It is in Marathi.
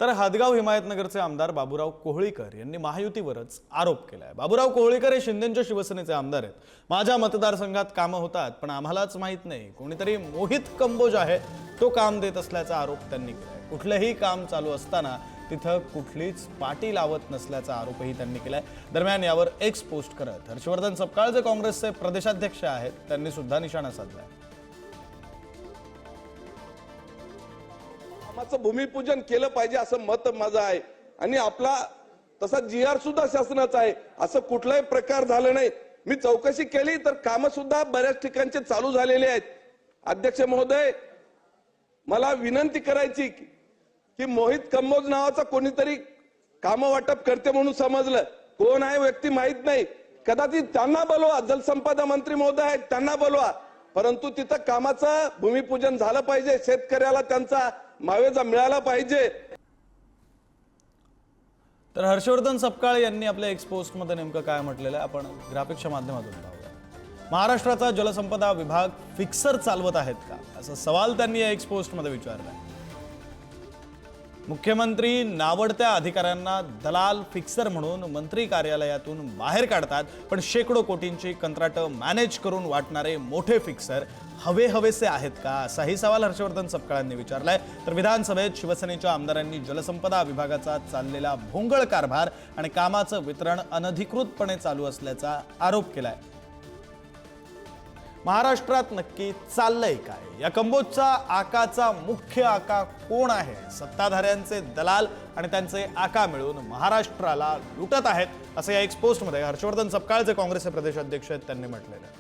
तर हदगाव हिमायतनगरचे आमदार बाबूराव कोहळीकर यांनी महायुतीवरच आरोप केलाय। बाबूराव कोहळीकर हे शिंदेंच्या शिवसेनेचे आमदार आहेत। माझ्या मतदारसंघात कामं होतात पण आम्हालाच माहित नाही, कोणीतरी मोहित कंबोज आहे तो काम देत असल्याचा आरोप त्यांनी केलाय। कुठलेही काम चालू असताना तिथं कुठलीच पाटी लावत नसल्याचा आरोपही त्यांनी केलाय। दरम्यान यावर एक्स पोस्ट करत हर्षवर्धन सपकाळ जे काँग्रेसचे प्रदेशाध्यक्ष आहेत त्यांनी सुद्धा निशाणा साधलाय। कामाचं भूमिपूजन केलं पाहिजे असं मत माझं आहे आणि आपला तसा जीआर सुद्धा शासनाचा आहे। असं कुठलाही प्रकार झाला नाही। मी चौकशी केली तर कामं सुद्धा बऱ्याच ठिकाणचे चालू झालेले आहेत। अध्यक्ष महोदय, मला विनंती करायची की मोहित कंबोज नावाचा कोणीतरी काम वाटप करते म्हणून समजलं, कोण आहे व्यक्ती माहित नाही। कदाचित त्यांना बोलवा, जलसंपदा मंत्री महोदय आहेत त्यांना बोलवा, परंतु तिथं कामाचं भूमिपूजन झालं पाहिजे, शेतकऱ्याला त्यांचा मावेजा मिळाला पाहिजे। तर हर्षवर्धन सपकाळ यांनी आपल्या एक्स पोस्ट मध्ये नेमकं काय म्हटलेलं आहे आपण ग्राफिकच्या माध्यमातून पाहूया। महाराष्ट्राचा जलसंपदा विभाग फिक्सर चालवत आहेत का, असा सवाल त्यांनी या एक्स पोस्ट मध्ये विचारला। मुख्यमंत्री नावडत्या अधिकाऱ्यांना दलाल फिक्सर म्हणून मंत्री कार्यालयातून बाहेर काढतात, पण शेकडो कोटींची कंत्राटं मॅनेज करून वाटणारे मोठे फिक्सर हवेसे आहेत का, असाही सवाल हर्षवर्धन सपकाळांनी विचारलाय। तर विधानसभेत शिवसेनेच्या आमदारांनी जलसंपदा विभागाचा चाललेला भोंगळ कारभार आणि कामाचं वितरण अनधिकृतपणे चालू असल्याचा आरोप केलाय। महाराष्ट्रात नक्की चाललंय काय, या कंबोजचा आकाचा मुख्य आका कोण आहे? सत्ताधाऱ्यांचे दलाल आणि त्यांचे आका मिळून महाराष्ट्राला लुटत आहेत, असं या एक्स पोस्ट मध्ये हर्षवर्धन सपकाळ जे काँग्रेसचे प्रदेशाध्यक्ष आहेत त्यांनी म्हटलेलं आहे।